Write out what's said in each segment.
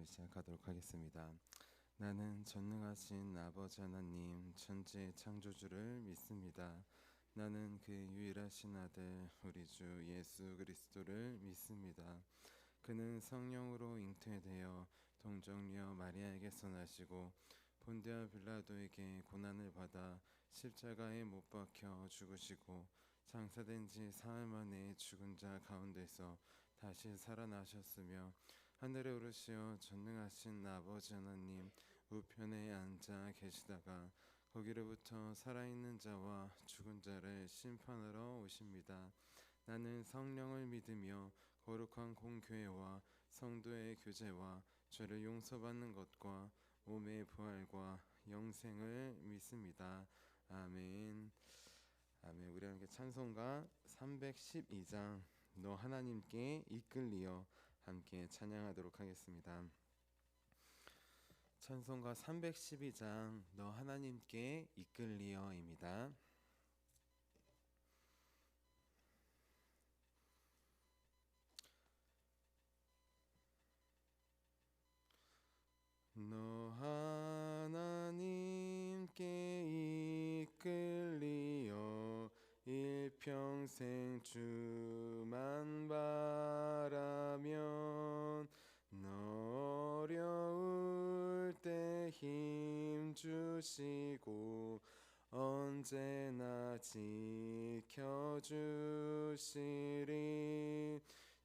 기도를 시작하도록 하겠습니다. 나는 전능하신 아버지 하나님 천지 창조주를 믿습니다. 나는 그 유일하신 아들 우리 주 예수 그리스도를 믿습니다. 그는 성령으로 잉태되어 동정녀 마리아에게서 나시고 본디아 빌라도에게 고난을 받아 십자가에 못 박혀 죽으시고 장사된 지 사흘 만에 죽은 자 가운데서 다시 살아나셨으며 하늘에 오르시어 전능하신 아버지 하나님 우편에 앉아 계시다가 거기로부터 살아있는 자와 죽은 자를 심판하러 오십니다. 나는 성령을 믿으며 거룩한 공교회와 성도의 교제와 죄를 용서받는 것과 몸의 부활과 영생을 믿습니다. 아멘. 아멘. 우리 함께 찬송가 312장 너 하나님께 이끌리어 함께 찬양하도록 하겠습니다. 찬송가 312장 너 하나님께 이끌리어입니다. 너 하나님께 이끌리어 일평생 주만 바라면 너 어려울 때 힘주시고 언제나 지켜주시리.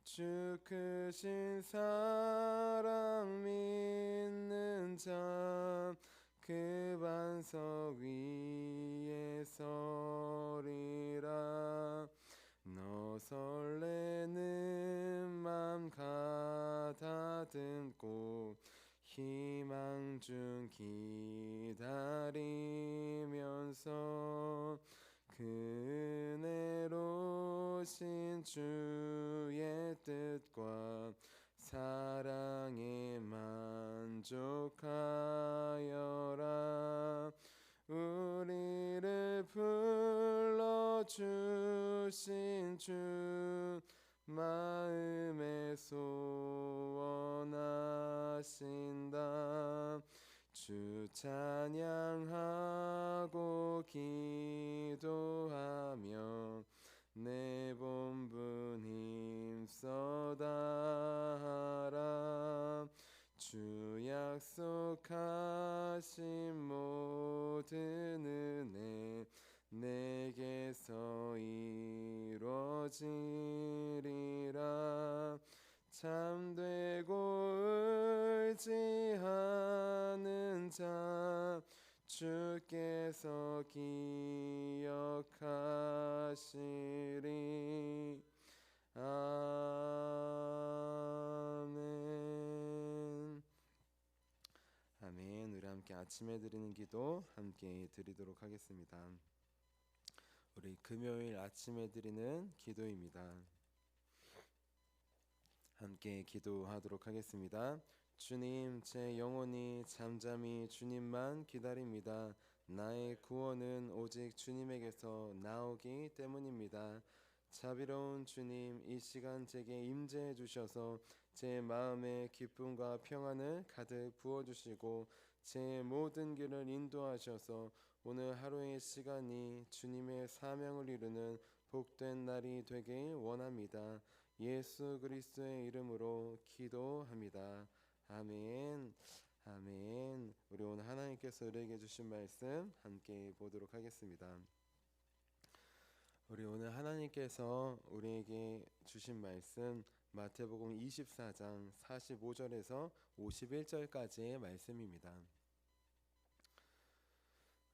주 크신 사랑 믿는 자 그 반석 위에 서리라. 너 설레는 맘 가다듬고 희망 중 기다리면서 그 은혜로우신 주의 뜻과 사랑에 만족하여라. 우리를 불러주신 주 마음에 소원하신다. 주 찬양하고 기도하며 내 본분 힘써 다하라. 주 약속하신 모든 은혜 내게서 이루어지리라. 참되고 의지하는 자 주께서 기억하시리. 아멘. 아멘. 우리 함께 아침에 드리는 기도 함께 드리도록 하겠습니다. 우리 금요일 아침에 드리는 기도입니다. 함께 기도하도록 하겠습니다. 주님, 제 영혼이 잠잠히 주님만 기다립니다. 나의 구원은 오직 주님에게서 나오기 때문입니다. 자비로운 주님, 이 시간 제게 임재해 주셔서 제 마음에 기쁨과 평안을 가득 부어주시고 제 모든 길을 인도하셔서 오늘 하루의 시간이 주님의 사명을 이루는 복된 날이 되길 원합니다. 예수 그리스도의 이름으로 기도합니다. 아멘. 아멘. 우리 오늘 하나님께서 우리에게 주신 말씀 함께 보도록 하겠습니다. 우리 오늘 하나님께서 우리에게 주신 말씀 마태복음 24장 45절에서 51절까지의 말씀입니다.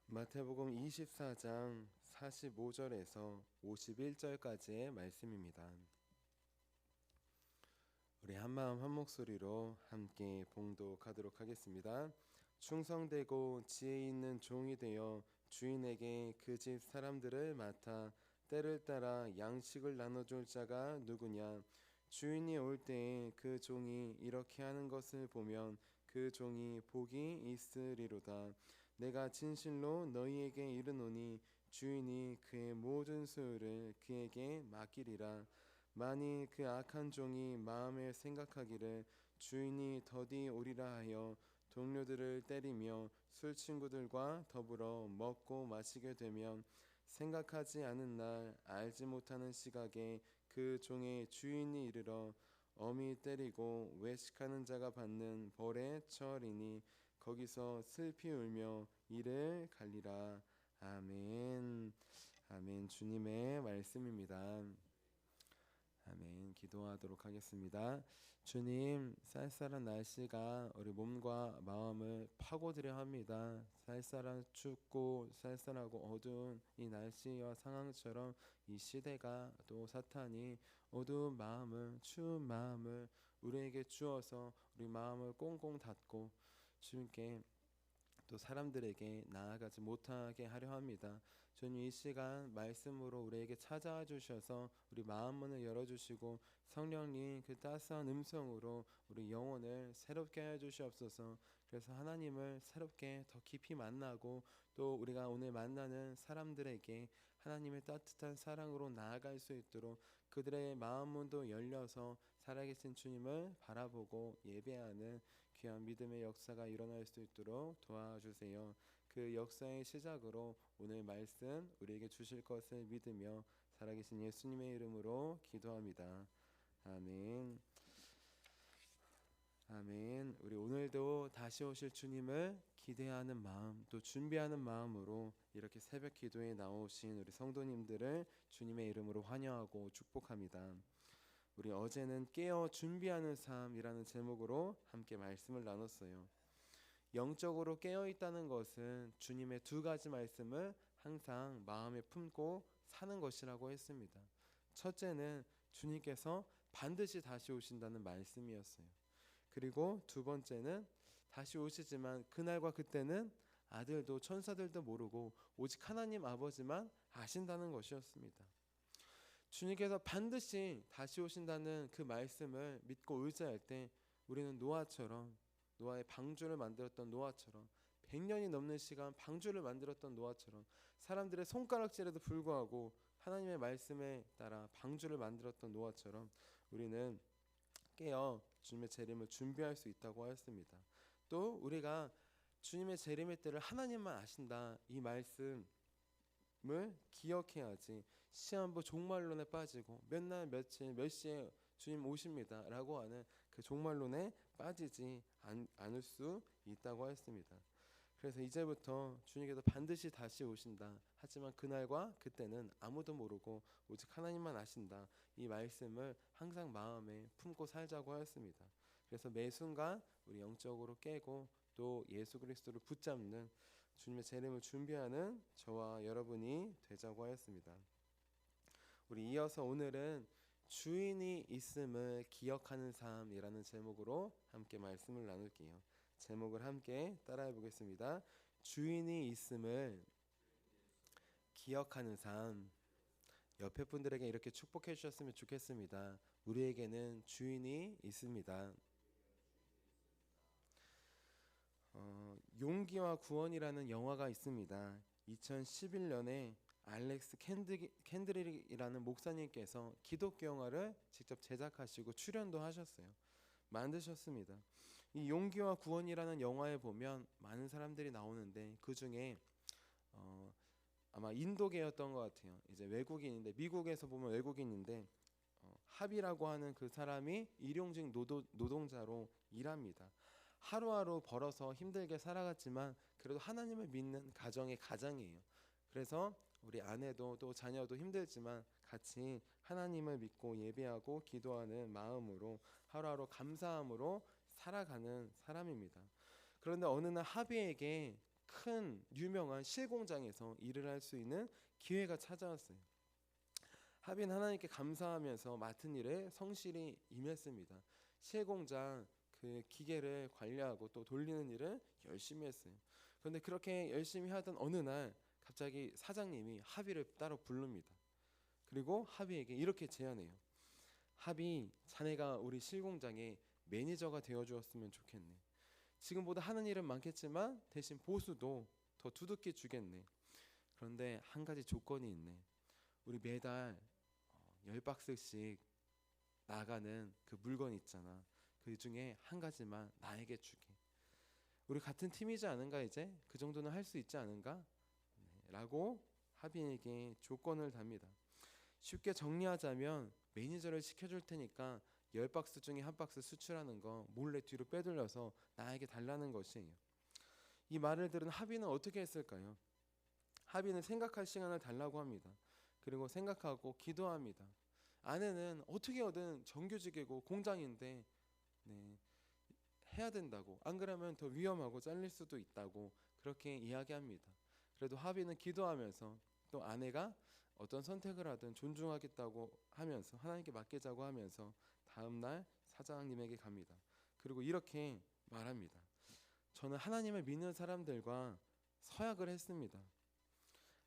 마태복음 24장 45절에서 51절까지의 말씀입니다. 우리 한마음 한목소리로 함께 봉독하도록 하겠습니다. 충성되고 지혜 있는 종이 되어 주인에게 그 집 사람들을 맡아 때를 따라 양식을 나눠줄 자가 누구냐? 주인이 올 때에 그 종이 이렇게 하는 것을 보면 그 종이 복이 있으리로다. 내가 진실로 너희에게 이르노니 주인이 그의 모든 소유를 그에게 맡기리라. 만일 그 악한 종이 마음에 생각하기를 주인이 더디 오리라 하여 동료들을 때리며 술 친구들과 더불어 먹고 마시게 되면 생각하지 않은 날 알지 못하는 시각에 그 종의 주인이 이르러 엄히 때리고 외식하는 자가 받는 벌에 처하리니 거기서 슬피 울며 이를 갈리라. 아멘. 아멘. 주님의 말씀입니다. 아멘. 기도하도록 하겠습니다. 주님, 쌀쌀한 날씨가 우리 몸과 마음을 파고들여 합니다. 쌀쌀한 춥고 쌀쌀하고 어두운 이 날씨와 상황처럼 이 시대가 또 사탄이 어두운 마음을, 추운 마음을 우리에게 주어서 우리 마음을 꽁꽁 닫고 주님께 또 사람들에게 나아가지 못하게 하려 합니다. 주님, 이 시간 말씀으로 우리에게 찾아와 주셔서 우리 마음 문을 열어주시고 성령님 그 따스한 음성으로 우리 영혼을 새롭게 해 주시옵소서. 그래서 하나님을 새롭게 더 깊이 만나고 또 우리가 오늘 만나는 사람들에게 하나님의 따뜻한 사랑으로 나아갈 수 있도록 그들의 마음 문도 열려서 살아계신 주님을 바라보고 예배하는 귀한 믿음의 역사가 일어날 수 있도록 도와주세요. 그 역사의 시작으로 오늘 말씀 우리에게 주실 것을 믿으며 살아계신 예수님의 이름으로 기도합니다. 아멘. 아멘. 우리 오늘도 다시 오실 주님을 기대하는 마음, 또 준비하는 마음으로 이렇게 새벽 기도에 나오신 우리 성도님들을 주님의 이름으로 환영하고 축복합니다. 우리 어제는 깨어 준비하는 삶이라는 제목으로 함께 말씀을 나눴어요. 영적으로 깨어 있다는 것은 주님의 두 가지 말씀을 항상 마음에 품고 사는 것이라고 했습니다. 첫째는 주님께서 반드시 다시 오신다는 말씀이었어요. 그리고 두 번째는 다시 오시지만 그날과 그때는 아들도 천사들도 모르고 오직 하나님 아버지만 아신다는 것이었습니다. 주님께서 반드시 다시 오신다는 그 말씀을 믿고 의지할 때 우리는 노아의 방주를 만들었던 노아처럼 100년이 넘는 시간 방주를 만들었던 노아처럼 사람들의 손가락질에도 불구하고 하나님의 말씀에 따라 방주를 만들었던 노아처럼 우리는 깨어 주님의 재림을 준비할 수 있다고 하였습니다. 또 우리가 주님의 재림의 때를 하나님만 아신다 이 말씀을 기억해야지 시한부 종말론에 빠지고 몇 날 며칠 몇 시에 주님 오십니다 라고 하는 그 종말론에 빠지지 않을 수 있다고 했습니다. 그래서 이제부터 주님께서 반드시 다시 오신다. 하지만 그날과 그때는 아무도 모르고 오직 하나님만 아신다. 이 말씀을 항상 마음에 품고 살자고 하였습니다. 그래서 매 순간 우리 영적으로 깨고 또 예수 그리스도를 붙잡는 주님의 재림을 준비하는 저와 여러분이 되자고 하였습니다. 우리 이어서 오늘은 주인이 있음을 기억하는 삶이라는 제목으로 함께 말씀을 나눌게요. 제목을 함께 따라해 보겠습니다. 주인이 있음을 기억하는 삶. 옆에 분들에게 이렇게 축복해 주셨으면 좋겠습니다. 우리에게는 주인이 있습니다. 용기와 구원이라는 영화가 있습니다. 2011년에 알렉스 캔드릭이라는 목사님께서 기독교 영화를 직접 제작하시고 출연도 하셨어요. 만드셨습니다. 이 용기와 구원이라는 영화에 보면 많은 사람들이 나오는데 그 중에 아마 인도계였던 것 같아요. 이제 외국인인데 미국에서 보면 외국인인데 합이라고 하는 그 사람이 일용직 노동자로 일합니다. 하루하루 벌어서 힘들게 살아갔지만 그래도 하나님을 믿는 가정의 가장이에요. 그래서 우리 아내도 또 자녀도 힘들지만 같이 하나님을 믿고 예배하고 기도하는 마음으로 하루하루 감사함으로 살아가는 사람입니다. 그런데 어느 날 하비에게 큰 유명한 실공장에서 일을 할 수 있는 기회가 찾아왔어요. 하비는 하나님께 감사하면서 맡은 일에 성실히 임했습니다. 실공장 그 기계를 관리하고 또 돌리는 일을 열심히 했어요. 그런데 그렇게 열심히 하던 어느 날 갑자기 사장님이 하비를 따로 부릅니다. 그리고 하비에게 이렇게 제안해요. 하비, 자네가 우리 실공장의 매니저가 되어주었으면 좋겠네. 지금보다 하는 일은 많겠지만 대신 보수도 더 두둑히 주겠네. 그런데 한 가지 조건이 있네. 우리 매달 10박스씩 나가는 그 물건 있잖아. 그 중에 한 가지만 나에게 주게. 우리 같은 팀이지 않은가? 이제 그 정도는 할 수 있지 않은가? 라고 하빈에게 조건을 답니다. 쉽게 정리하자면 매니저를 시켜줄 테니까 10박스 중에 한 박스 수출하는 거 몰래 뒤로 빼돌려서 나에게 달라는 것이에요. 이 말을 들은 하빈은 어떻게 했을까요? 하빈은 생각할 시간을 달라고 합니다. 그리고 생각하고 기도합니다. 아내는 어떻게든 정규직이고 공장인데 해야 된다고, 안 그러면 더 위험하고 잘릴 수도 있다고 그렇게 이야기합니다. 그래도 하빈은 기도하면서 또 아내가 어떤 선택을 하든 존중하겠다고 하면서 하나님께 맡기자고 하면서 다음날 사장님에게 갑니다. 그리고 이렇게 말합니다. 저는 하나님을 믿는 사람들과 서약을 했습니다.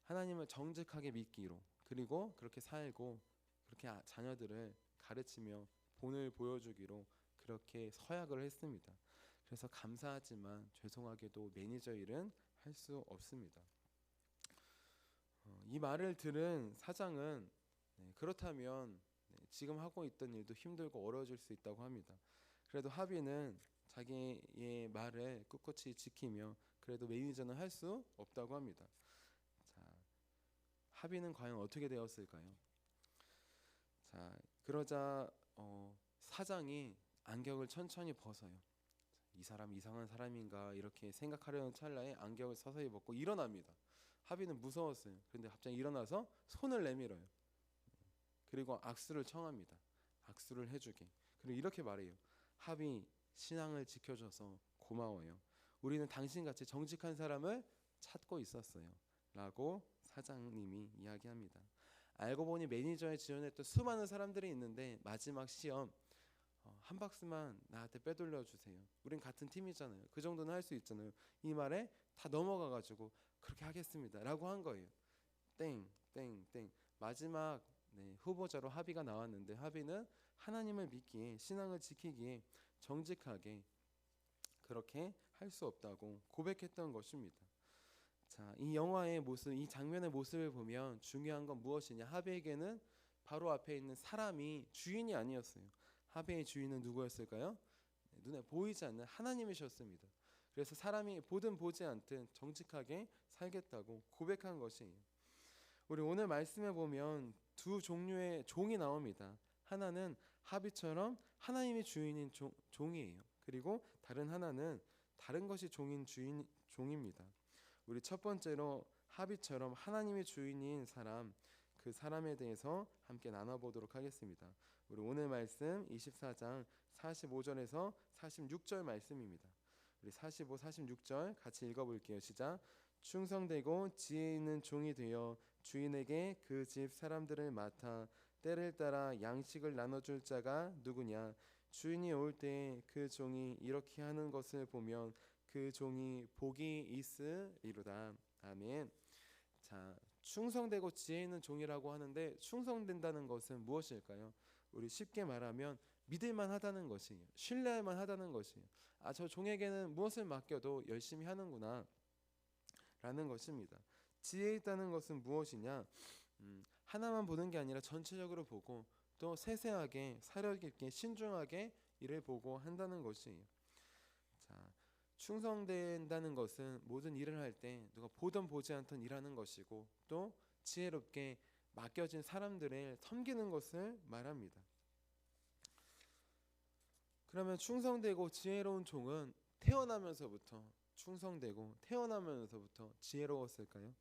하나님을 정직하게 믿기로, 그리고 그렇게 살고 그렇게 자녀들을 가르치며 본을 보여주기로 그렇게 서약을 했습니다. 그래서 감사하지만 죄송하게도 매니저 일은 할 수 없습니다. 이 말을 들은 사장은 그렇다면 지금 하고 있던 일도 힘들고 어려워질 수 있다고 합니다. 그래도 하빈은 자기의 말을 꿋꿋이 지키며 그래도 매니저는 할 수 없다고 합니다. 자, 하빈은 과연 어떻게 되었을까요? 자, 그러자 사장이 안경을 천천히 벗어요. 이 사람 이상한 사람인가 이렇게 생각하려는 찰나에 안경을 서서히 벗고 일어납니다. 하빈은 무서웠어요. 그런데 갑자기 일어나서 손을 내밀어요. 그리고 악수를 청합니다. 악수를 해주게. 그리고 이렇게 말해요. 하빈, 신앙을 지켜줘서 고마워요. 우리는 당신같이 정직한 사람을 찾고 있었어요. 라고 사장님이 이야기합니다. 알고 보니 매니저에 지원했던 수많은 사람들이 있는데 마지막 시험 한 박스만 나한테 빼돌려 주세요. 우린 같은 팀이잖아요. 그 정도는 할 수 있잖아요. 이 말에 다 넘어가가지고 그렇게 하겠습니다 라고 한 거예요. 땡. 마지막 후보자로 하비가 나왔는데 하비는 하나님을 믿기에, 신앙을 지키기에 정직하게 그렇게 할 수 없다고 고백했던 것입니다. 자, 이 영화의 모습, 이 장면의 모습을 보면 중요한 건 무엇이냐? 하비에게는 바로 앞에 있는 사람이 주인이 아니었어요. 하비의 주인은 누구였을까요? 눈에 보이지 않는 하나님이셨습니다. 그래서 사람이 보든 보지 않든 정직하게 살겠다고 고백한 것이에요. 우리 오늘 말씀에 보면 두 종류의 종이 나옵니다. 하나는 하비처럼 하나님이 주인인 종이에요. 그리고 다른 하나는 다른 것이 종인 종입니다. 우리 첫 번째로 하비처럼 하나님의 주인인 사람, 그 사람에 대해서 함께 나눠보도록 하겠습니다. 우리 오늘 말씀 24장 45절에서 46절 말씀입니다. 우리 45, 46절 같이 읽어볼게요. 시작. 충성되고 지혜 있는 종이 되어 주인에게 그 집 사람들을 맡아 때를 따라 양식을 나눠줄 자가 누구냐? 주인이 올 때 그 종이 이렇게 하는 것을 보면 그 종이 복이 있으리로다. 아멘. 자, 충성되고 지혜 있는 종이라고 하는데 충성된다는 것은 무엇일까요? 우리 쉽게 말하면 믿을만 하다는 것이에요. 신뢰할 하다는 것이에요. 아, 저 종에게는 무엇을 맡겨도 열심히 하는구나 라는 것입니다. 지혜 있다는 것은 무엇이냐? 하나만 보는 게 아니라 전체적으로 보고 또 세세하게 사려 깊게 신중하게 이를 보고 한다는 것이에요. 자, 충성된다는 것은 모든 일을 할 때 누가 보든 보지 않든 일하는 것이고 또 지혜롭게 맡겨진 사람들을 섬기는 것을 말합니다. 그러면 충성되고 지혜로운 종은 태어나면서부터 충성되고 태어나면서부터 지혜로웠을까요?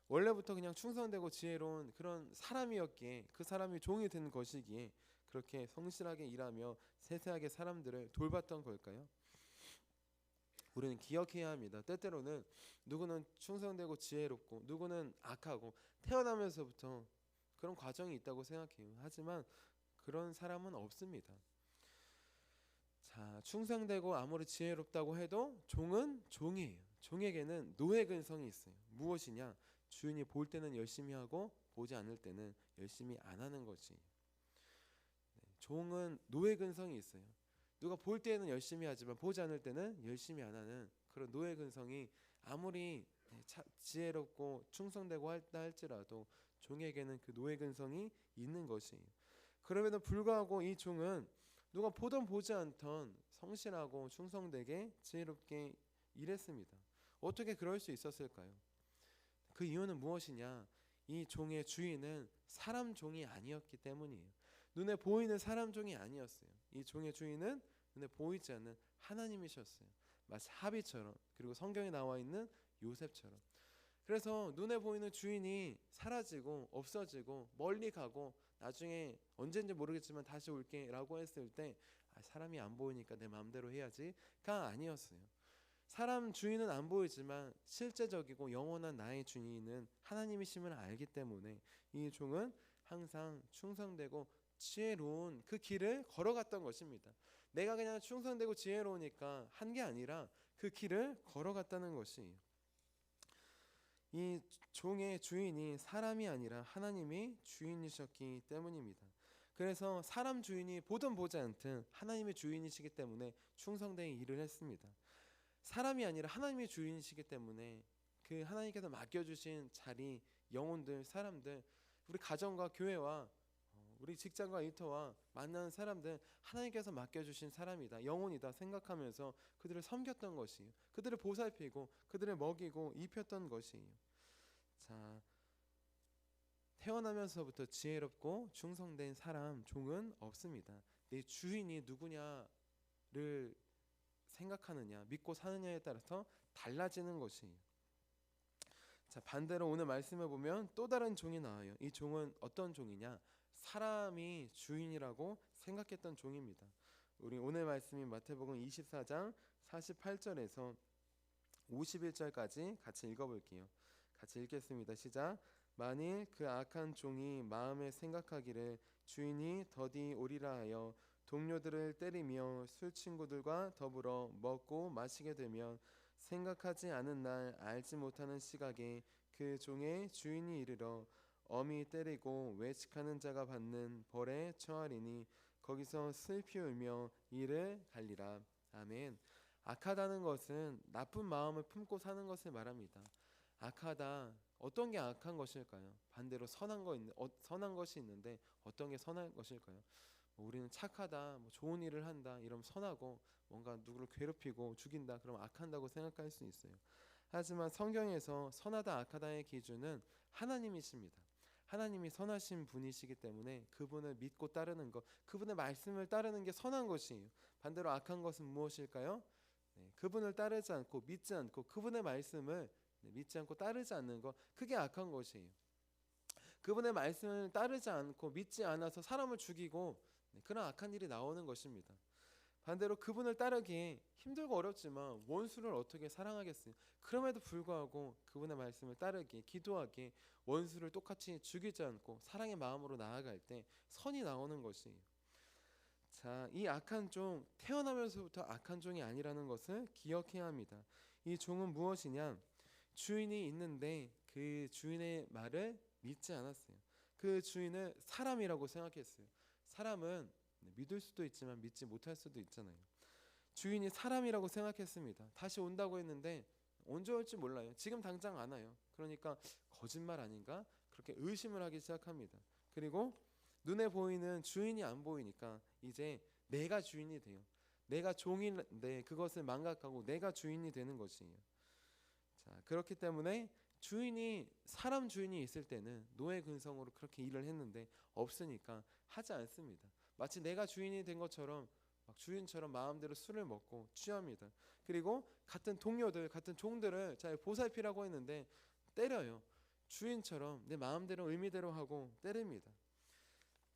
원래부터 그냥 충성되고 지혜로운 그런 사람이었기에 그 사람이 종이 된 것이기에 그렇게 성실하게 일하며 세세하게 사람들을 돌봤던 걸까요? 우리는 기억해야 합니다. 때때로는 누구는 충성되고 지혜롭고 누구는 악하고 태어나면서부터 그런 과정이 있다고 생각해요. 하지만 그런 사람은 없습니다. 자, 충성되고 아무리 지혜롭다고 해도 종은 종이에요. 종에게는 노예 근성이 있어요. 무엇이냐? 주인이 볼 때는 열심히 하고 보지 않을 때는 열심히 안 하는 것이. 종은 노예 근성이 있어요. 누가 볼 때는 열심히 하지만 보지 않을 때는 열심히 안 하는 그런 노예 근성이 아무리 지혜롭고 충성되고 할다 할지라도 종에게는 그 노예 근성이 있는 것이에요. 그럼에도 불구하고 이 종은 누가 보던 보지 않던 성실하고 충성되게 지혜롭게 일했습니다. 어떻게 그럴 수 있었을까요? 그 이유는 무엇이냐? 이 종의 주인은 사람 종이 아니었기 때문이에요. 눈에 보이는 사람 종이 아니었어요. 이 종의 주인은 눈에 보이지 않는 하나님이셨어요. 마치 하비처럼, 그리고 성경에 나와 있는 요셉처럼. 그래서 눈에 보이는 주인이 사라지고 없어지고 멀리 가고 나중에 언제인지 모르겠지만 다시 올게 라고 했을 때 사람이 안 보이니까 내 마음대로 해야지가 아니었어요. 사람 주인은 안 보이지만 실제적이고 영원한 나의 주인은 하나님이심을 알기 때문에 이 종은 항상 충성되고 지혜로운 그 길을 걸어갔던 것입니다. 내가 그냥 충성되고 지혜로우니까 한 게 아니라 그 길을 걸어갔다는 것이에요. 이 종의 주인이 사람이 아니라 하나님이 주인이셨기 때문입니다. 그래서 사람 주인이 보든 보지 않든 하나님의 주인이시기 때문에 충성되게 일을 했습니다. 사람이 아니라 하나님의 주인이시기 때문에 그 하나님께서 맡겨주신 자리, 영혼들, 사람들, 우리 가정과 교회와 우리 직장과 일터와 만나는 사람들 하나님께서 맡겨주신 사람이다, 영혼이다 생각하면서 그들을 섬겼던 것이에요. 그들을 보살피고 그들을 먹이고 입혔던 것이에요. 자, 태어나면서부터 지혜롭고 충성된 사람, 종은 없습니다. 내 주인이 누구냐를 생각하느냐, 믿고 사느냐에 따라서 달라지는 것이에요. 자, 반대로 오늘 말씀을 보면 또 다른 종이 나와요. 이 종은 어떤 종이냐? 사람이 주인이라고 생각했던 종입니다. 우리 오늘 말씀인 마태복음 24장 48절에서 51절까지 같이 읽어볼게요. 같이 읽겠습니다. 시작. 만일 그 악한 종이 마음에 생각하기를 주인이 더디 오리라 하여 동료들을 때리며 술 친구들과 더불어 먹고 마시게 되면 생각하지 않은 날 알지 못하는 시각에 그 종의 주인이 이르러 엄히 때리고 외식하는 자가 받는 벌에 처하리니 거기서 슬피 울며 이를 갈리라. 아멘. 악하다는 것은 나쁜 마음을 품고 사는 것을 말합니다. 악하다. 어떤 게 악한 것일까요? 반대로 선한 것이 있는데 어떤 게 선한 것일까요? 우리는 착하다, 좋은 일을 한다, 이러면 선하고, 뭔가 누구를 괴롭히고 죽인다, 그러면 악한다고 생각할 수 있어요. 하지만 성경에서 선하다 악하다의 기준은 하나님이십니다. 하나님이 선하신 분이시기 때문에 그분을 믿고 따르는 것, 그분의 말씀을 따르는 게 선한 것이에요. 반대로 악한 것은 무엇일까요? 그분을 따르지 않고 믿지 않고 그분의 말씀을 믿지 않고 따르지 않는 것, 그게 악한 것이에요. 그분의 말씀을 따르지 않고 믿지 않아서 사람을 죽이고 그런 악한 일이 나오는 것입니다. 반대로 그분을 따르기 힘들고 어렵지만 원수를 어떻게 사랑하겠어요? 그럼에도 불구하고 그분의 말씀을 따르기, 기도하기, 원수를 똑같이 죽이지 않고 사랑의 마음으로 나아갈 때 선이 나오는 것이에요. 자, 이 악한 종, 태어나면서부터 악한 종이 아니라는 것을 기억해야 합니다. 이 종은 무엇이냐? 주인이 있는데 그 주인의 말을 믿지 않았어요. 그 주인을 사람이라고 생각했어요. 사람은 믿을 수도 있지만 믿지 못할 수도 있잖아요. 주인이 사람이라고 생각했습니다. 다시 온다고 했는데 언제 올지 몰라요. 지금 당장 안 와요. 그러니까 거짓말 아닌가? 그렇게 의심을 하기 시작합니다. 그리고 눈에 보이는 주인이 안 보이니까 이제 내가 주인이 돼요. 내가 종인데 그것을 망각하고 내가 주인이 되는 것이에요. 자, 그렇기 때문에 사람 주인이 있을 때는 노예 근성으로 그렇게 일을 했는데 없으니까 하지 않습니다. 마치 내가 주인이 된 것처럼 막 주인처럼 마음대로 술을 먹고 취합니다. 그리고 같은 동료들, 같은 종들을 잘 보살피라고 했는데 때려요. 주인처럼 내 마음대로 의미대로 하고 때립니다.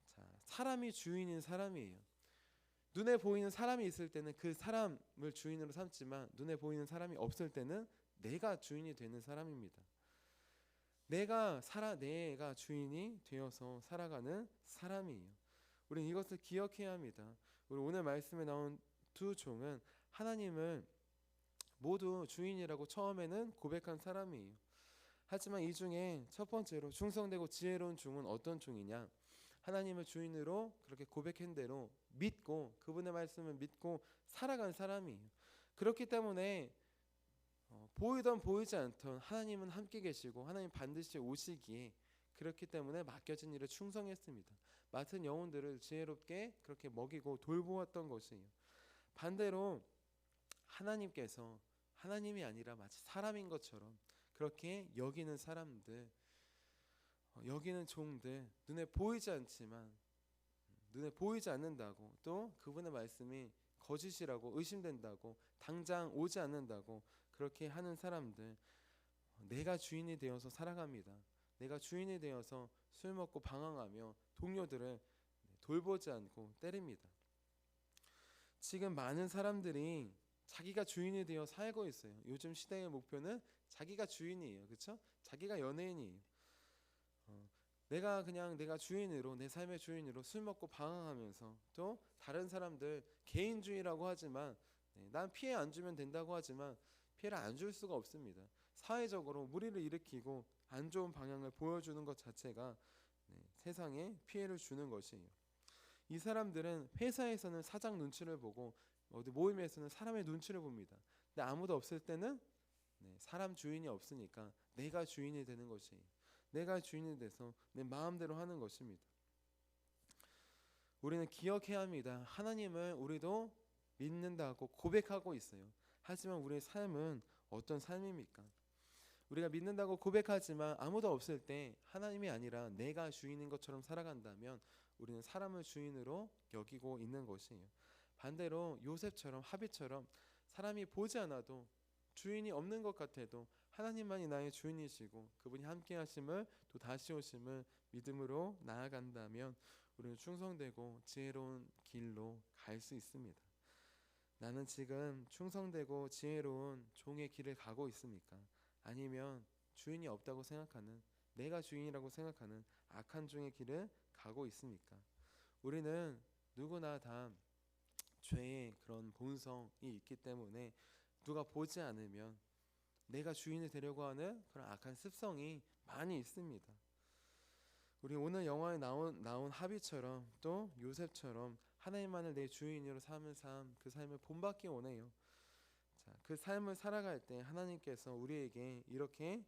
자, 사람이 주인인 사람이에요. 눈에 보이는 사람이 있을 때는 그 사람을 주인으로 삼지만 눈에 보이는 사람이 없을 때는 내가 주인이 되는 사람입니다. 내가 주인이 되어서 살아가는 사람이에요. 우리는 이것을 기억해야 합니다. 우리 오늘 말씀에 나온 두 종은 하나님을 모두 주인이라고 처음에는 고백한 사람이에요. 하지만 이 중에 첫 번째로 충성되고 지혜로운 종은 어떤 종이냐? 하나님을 주인으로 그렇게 고백한 대로 믿고 그분의 말씀을 믿고 살아간 사람이에요. 그렇기 때문에 보이던 보이지 않던 하나님은 함께 계시고 하나님 반드시 오시기에 그렇기 때문에 맡겨진 일에 충성했습니다. 맡은 영혼들을 지혜롭게 그렇게 먹이고 돌보았던 것이에요. 반대로 하나님께서 하나님이 아니라 마치 사람인 것처럼 그렇게 여기는 사람들, 여기는 종들, 눈에 보이지 않지만 눈에 보이지 않는다고, 또 그분의 말씀이 거짓이라고 의심된다고, 당장 오지 않는다고 그렇게 하는 사람들, 내가 주인이 되어서 살아갑니다. 내가 주인이 되어서 술 먹고 방황하며 동료들을 돌보지 않고 때립니다. 지금 많은 사람들이 자기가 주인이 되어 살고 있어요. 요즘 시대의 목표는 자기가 주인이에요. 그렇죠? 자기가 연예인이에요. 내가 주인으로, 내 삶의 주인으로 술 먹고 방황하면서, 또 다른 사람들 개인주의라고 하지만 난 피해 안 주면 된다고 하지만 피해를 안 줄 수가 없습니다. 사회적으로 무리를 일으키고 안 좋은 방향을 보여주는 것 자체가 세상에 피해를 주는 것이에요. 이 사람들은 회사에서는 사장 눈치를 보고 어디 모임에서는 사람의 눈치를 봅니다. 근데 아무도 없을 때는 사람 주인이 없으니까 내가 주인이 되는 것이에요. 내가 주인이 돼서 내 마음대로 하는 것입니다. 우리는 기억해야 합니다. 하나님을 우리도 믿는다고 고백하고 있어요. 하지만 우리의 삶은 어떤 삶입니까? 우리가 믿는다고 고백하지만 아무도 없을 때 하나님이 아니라 내가 주인인 것처럼 살아간다면 우리는 사람을 주인으로 여기고 있는 것이에요. 반대로 요셉처럼, 하비처럼 사람이 보지 않아도, 주인이 없는 것 같아도 하나님만이 나의 주인이시고 그분이 함께 하심을, 또 다시 오심을 믿음으로 나아간다면 우리는 충성되고 지혜로운 길로 갈 수 있습니다. 나는 지금 충성되고 지혜로운 종의 길을 가고 있습니까? 아니면 주인이 없다고 생각하는, 내가 주인이라고 생각하는 악한 종의 길을 가고 있습니까? 우리는 누구나 다 죄의 그런 본성이 있기 때문에 누가 보지 않으면 내가 주인이 되려고 하는 그런 악한 습성이 많이 있습니다. 우리 오늘 영화에 나온 하비처럼, 또 요셉처럼 하나님만을 내 주인으로 삼은 삶, 그 삶을 본받기 원해요. 자, 그 삶을 살아갈 때 하나님께서 우리에게 이렇게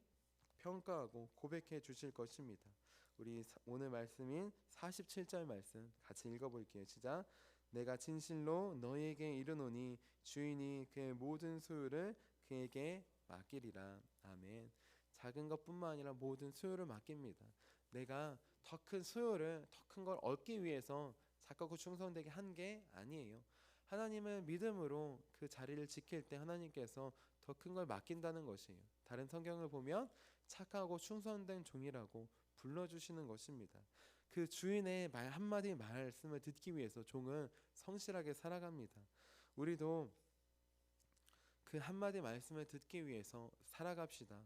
평가하고 고백해 주실 것입니다. 우리 오늘 말씀인 47절 말씀 같이 읽어볼게요. 시작. 내가 진실로 너희에게 이르노니 주인이 그의 모든 소유를 그에게 맡기리라. 아멘. 작은 것뿐만 아니라 모든 소유를 맡깁니다. 내가 더 큰 소유를, 더 큰 걸 얻기 위해서 착하고 충성되게 한 게 아니에요. 하나님을 믿음으로 그 자리를 지킬 때 하나님께서 더 큰 걸 맡긴다는 것이에요. 다른 성경을 보면 착하고 충성된 종이라고 불러주시는 것입니다. 그 주인의 말 한마디 말씀을 듣기 위해서 종은 성실하게 살아갑니다. 우리도 그 한마디 말씀을 듣기 위해서 살아갑시다.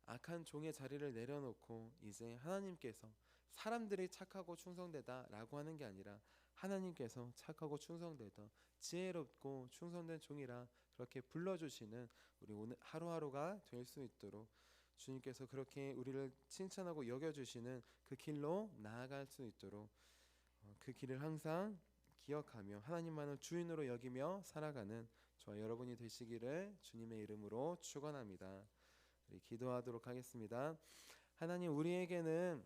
악한 종의 자리를 내려놓고 이제 하나님께서, 사람들이 착하고 충성되다라고 하는 게 아니라 하나님께서 착하고 충성되다, 지혜롭고 충성된 종이라 그렇게 불러주시는 우리 오늘 하루하루가 될 수 있도록 주님께서 그렇게 우리를 칭찬하고 여겨주시는 그 길로 나아갈 수 있도록 그 길을 항상 기억하며 하나님만을 주인으로 여기며 살아가는 저와 여러분이 되시기를 주님의 이름으로 축원합니다. 우리 기도하도록 하겠습니다. 하나님, 우리에게는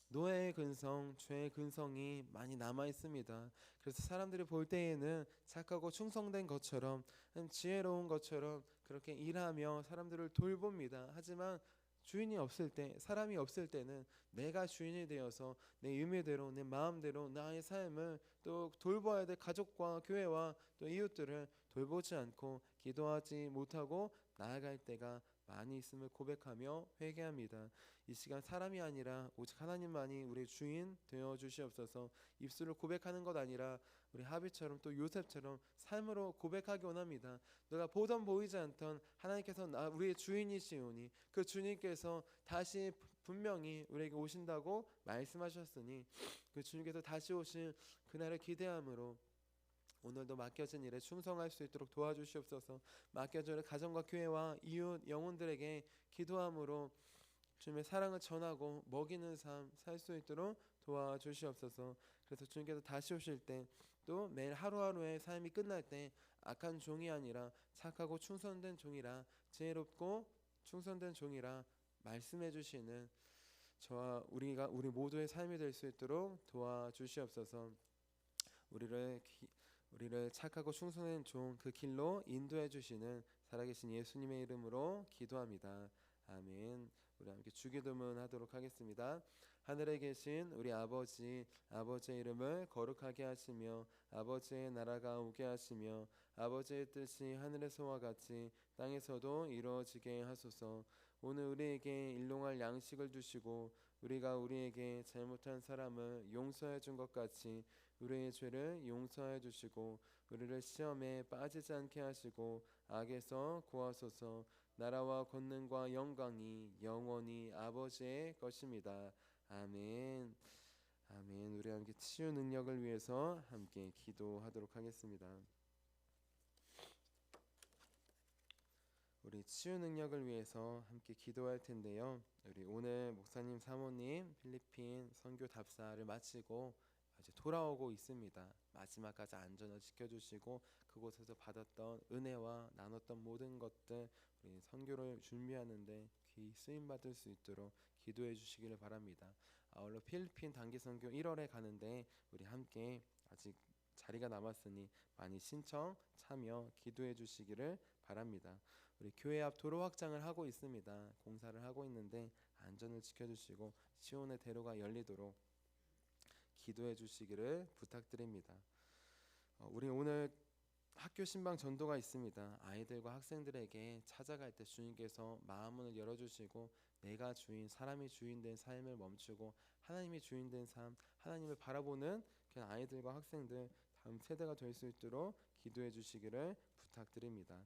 노예의 근성, 죄의 근성이 많이 남아 있습니다. 그래서 사람들이 볼 때에는 착하고 충성된 것처럼, 지혜로운 것처럼 그렇게 일하며 사람들을 돌봅니다. 하지만 주인이 없을 때, 사람이 없을 때는 내가 주인이 되어서 내 의미대로, 내 마음대로 나의 삶을, 또 돌봐야 될 가족과 교회와 또 이웃들을 돌보지 않고 기도하지 못하고 나아갈 때가 많이 있음을 고백하며 회개합니다. 이 시간 사람이 아니라 오직 하나님만이 우리의 주인 되어 주시옵소서. 입술로 고백하는 것 아니라 우리 하비처럼, 또 요셉처럼 삶으로 고백하기 원합니다. 너가 보던 보이지 않던 하나님께서 우리의 주인이시오니 그 주님께서 다시 분명히 우리에게 오신다고 말씀하셨으니 그 주님께서 다시 오실 그날을 기대함으로 오늘도 맡겨진 일에 충성할 수 있도록 도와주시옵소서. 맡겨진 가정과 교회와 이웃 영혼들에게 기도함으로 주님의 사랑을 전하고 먹이는 삶 살 수 있도록 도와주시옵소서. 그래서 주님께서 다시 오실 때, 또 매일 하루하루의 삶이 끝날 때 악한 종이 아니라 착하고 충성된 종이라, 지혜롭고 충성된 종이라 말씀해 주시는 저와 우리 모두의 삶이 될 수 있도록 도와주시옵소서. 우리를 우리를 착하고 충성된 종 그 길로 인도해 주시는 살아계신 예수님의 이름으로 기도합니다. 아멘. 우리 함께 주기도문 하도록 하겠습니다. 하늘에 계신 우리 아버지의 이름을 거룩하게 하시며 아버지의 나라가 오게 하시며 아버지의 뜻이 하늘에서와 같이 땅에서도 이루어지게 하소서. 오늘 우리에게 일용할 양식을 주시고 우리가 우리에게 잘못한 사람을 용서해 준 것 같이 우리의 죄를 용서해 주시고 우리를 시험에 빠지지 않게 하시고 악에서 구하소서. 나라와 권능과 영광이 영원히 아버지의 것입니다. 아멘. 아멘. 우리 함께 치유 능력을 위해서 함께 기도하도록 하겠습니다. 우리 치유 능력을 위해서 함께 기도할 텐데요. 우리 오늘 목사님 사모님 필리핀 선교 답사를 마치고 이제 돌아오고 있습니다. 마지막까지 안전을 지켜주시고 그곳에서 받았던 은혜와 나눴던 모든 것들 우리 선교를 준비하는데 귀 쓰임 받을 수 있도록 기도해 주시기를 바랍니다. 아울러 필리핀 단기 선교 1월에 가는데 우리 함께 아직 자리가 남았으니 많이 신청 참여 기도해 주시기를 바랍니다. 우리 교회 앞 도로 확장을 하고 있습니다. 공사를 하고 있는데 안전을 지켜주시고 시온의 대로가 열리도록 기도해 주시기를 부탁드립니다. 우리 오늘 학교 신방 전도가 있습니다. 아이들과 학생들에게 찾아갈 때 주님께서 마음문을 열어주시고 내가 주인, 사람이 주인된 삶을 멈추고 하나님이 주인된 삶, 하나님을 바라보는 그냥 아이들과 학생들 다음 세대가 될 수 있도록 기도해 주시기를 부탁드립니다.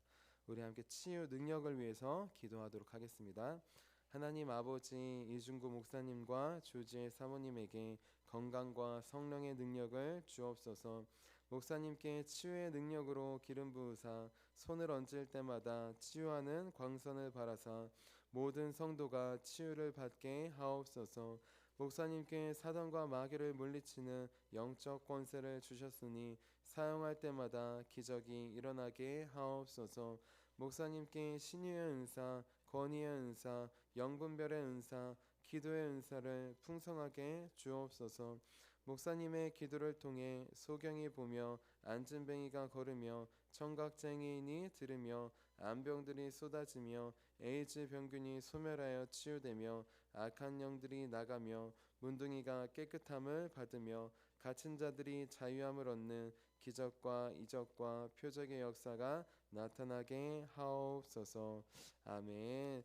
우리 함께 치유 능력을 위해서 기도하도록 하겠습니다. 하나님 아버지, 이중구 목사님과 조지의 사모님에게 건강과 성령의 능력을 주옵소서. 목사님께 치유의 능력으로 기름 부으사 손을 얹을 때마다 치유하는 광선을 바라사 모든 성도가 치유를 받게 하옵소서. 목사님께 사단과 마귀를 물리치는 영적 권세를 주셨으니 사용할 때마다 기적이 일어나게 하옵소서. 목사님께 신유의 은사, 권위의 은사, 영분별의 은사, 기도의 은사를 풍성하게 주옵소서. 목사님의 기도를 통해 소경이 보며 안진뱅이가 걸으며 청각장애인이 들으며 암병들이 쏟아지며 에이즈 병균이 소멸하여 치유되며 악한 영들이 나가며 문둥이가 깨끗함을 받으며 갇힌 자들이 자유함을 얻는 기적과 이적과 표적의 역사가 나타나게 하옵소서. 아멘.